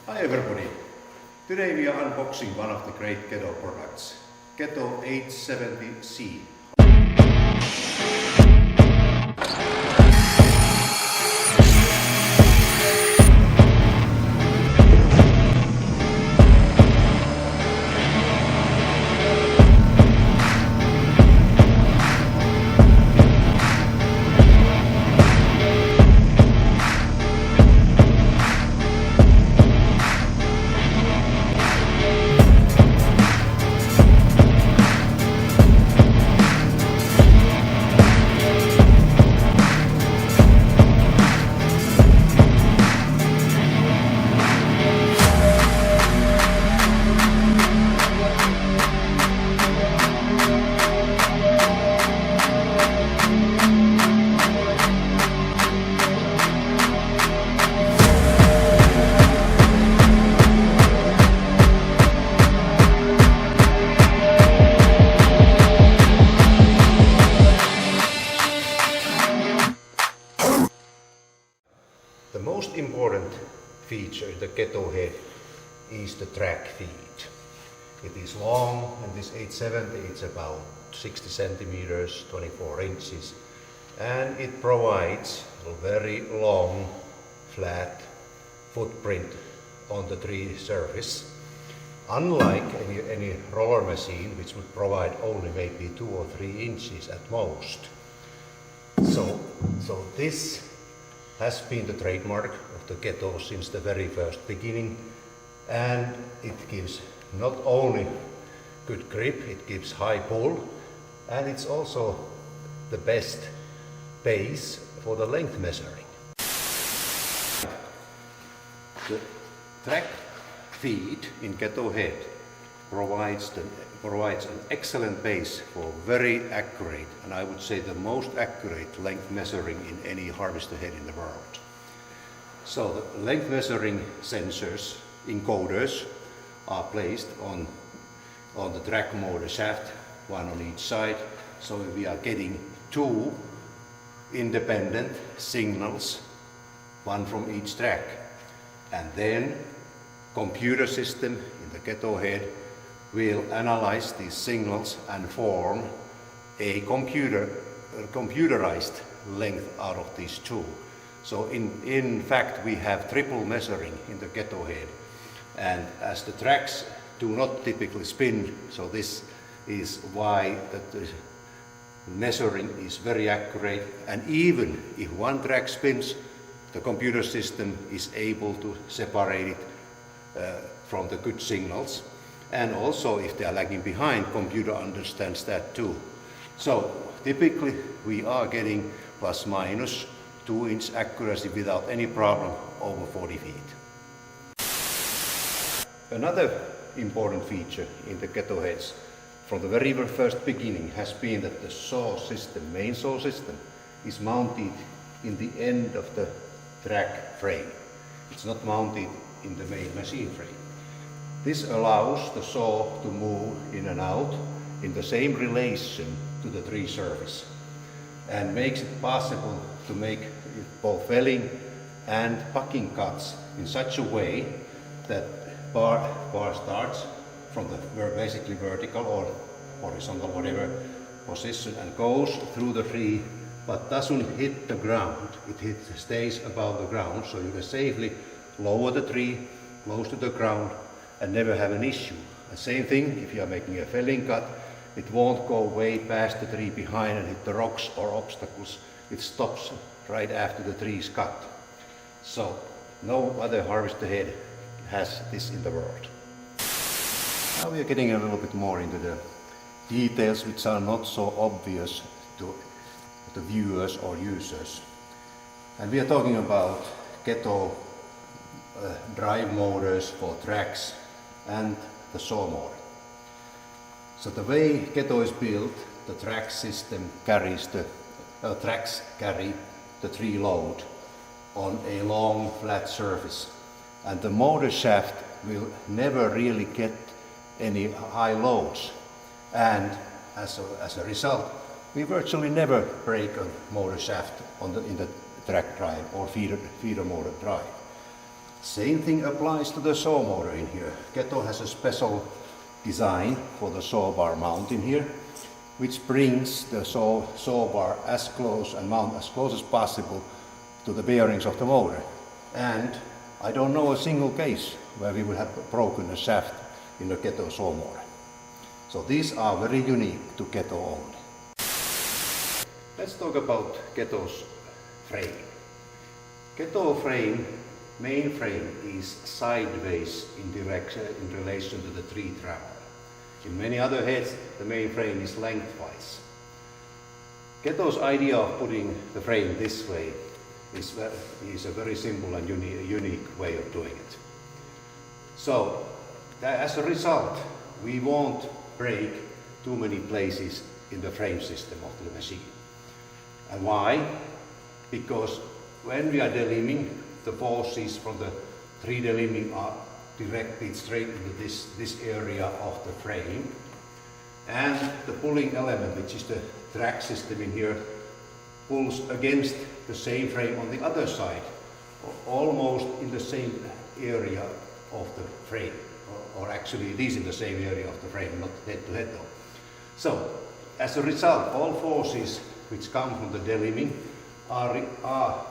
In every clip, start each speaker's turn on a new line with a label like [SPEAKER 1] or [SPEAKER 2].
[SPEAKER 1] Hi everybody! Today we are unboxing one of the great Keto products, Keto 870C. The most important feature in the Keto head is the track feed. It is long, and this 870 it's about 60 centimeters, 24 inches, and it provides a very long, flat footprint on the tree surface. Unlike any roller machine, which would provide only maybe 2 or 3 inches at most. So this has been the trademark of the Keto since the very first beginning, and it gives not only good grip, it gives high pull, and it's also the best base for the length measuring. The track feed in Keto head provides an excellent base for very accurate, and I would say the most accurate length measuring in any harvester head in the world. So the length measuring sensors, encoders, are placed on the track motor shaft, one on each side. So we are getting 2 independent signals, one from each track. And then computer system in the Keto head will analyze these signals and form a computerized length out of these 2. So in fact we have triple measuring in the Keto head, and as the tracks do not typically spin, so this is why the measuring is very accurate, and even if one track spins, the computer system is able to separate it from the good signals. And also, if they are lagging behind, computer understands that too. So typically we are getting plus minus 2-inch accuracy without any problem over 40 feet. Another important feature in the Keto heads from the very first beginning has been that the saw system, main saw system, is mounted in the end of the track frame. It's not mounted in the main machine frame. This allows the saw to move in and out in the same relation to the tree surface, and makes it possible to make both felling and packing cuts in such a way that bar starts from the basically vertical or horizontal, whatever position, and goes through the tree, but doesn't hit the ground. It stays above the ground, so you can safely lower the tree close to the ground and never have an issue. The same thing if you are making a felling cut, it won't go way past the tree behind and hit the rocks or obstacles. It stops right after the tree is cut. So no other harvester head has this in the world. Now we are getting a little bit more into the details which are not so obvious to the viewers or users. And we are talking about Keto drive motors for tracks and the saw motor. So the way Keto is built, the track system carries tracks carry the tree load on a long flat surface, and the motor shaft will never really get any high loads, and as a result we virtually never break a motor shaft in the track drive or feeder motor drive. Same thing applies to the saw motor in here. Keto has a special design for the saw bar mount in here, which brings the saw bar as close and mount as close as possible to the bearings of the motor. And I don't know a single case where we would have broken a shaft in a Keto saw motor. So these are very unique to Keto only. Let's talk about Keto's frame. Keto frame, main frame is sideways in relation to the tree travel. In many other heads, the main frame is lengthwise. Keto's idea of putting the frame this way is a very simple and unique way of doing it. So, as a result, we won't break too many places in the frame system of the machine. And why? Because when we are delimbing, the forces from the tree delimbing are directed straight into this area of the frame, and the pulling element, which is the track system in here, pulls against the same frame on the other side, almost in the same area of the frame, or actually it is in the same area of the frame, not head to head though. So, as a result, all forces which come from the delimbing are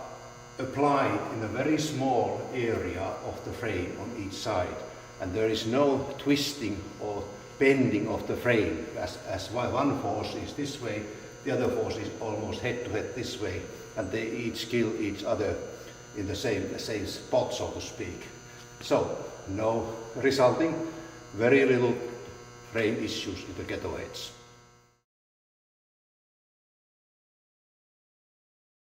[SPEAKER 1] applied in a very small area of the frame on each side, and there is no twisting or bending of the frame as one force is this way, the other force is almost head to head this way, and they each kill each other in the same spot, so to speak. So, no resulting very little frame issues in the Keto heads.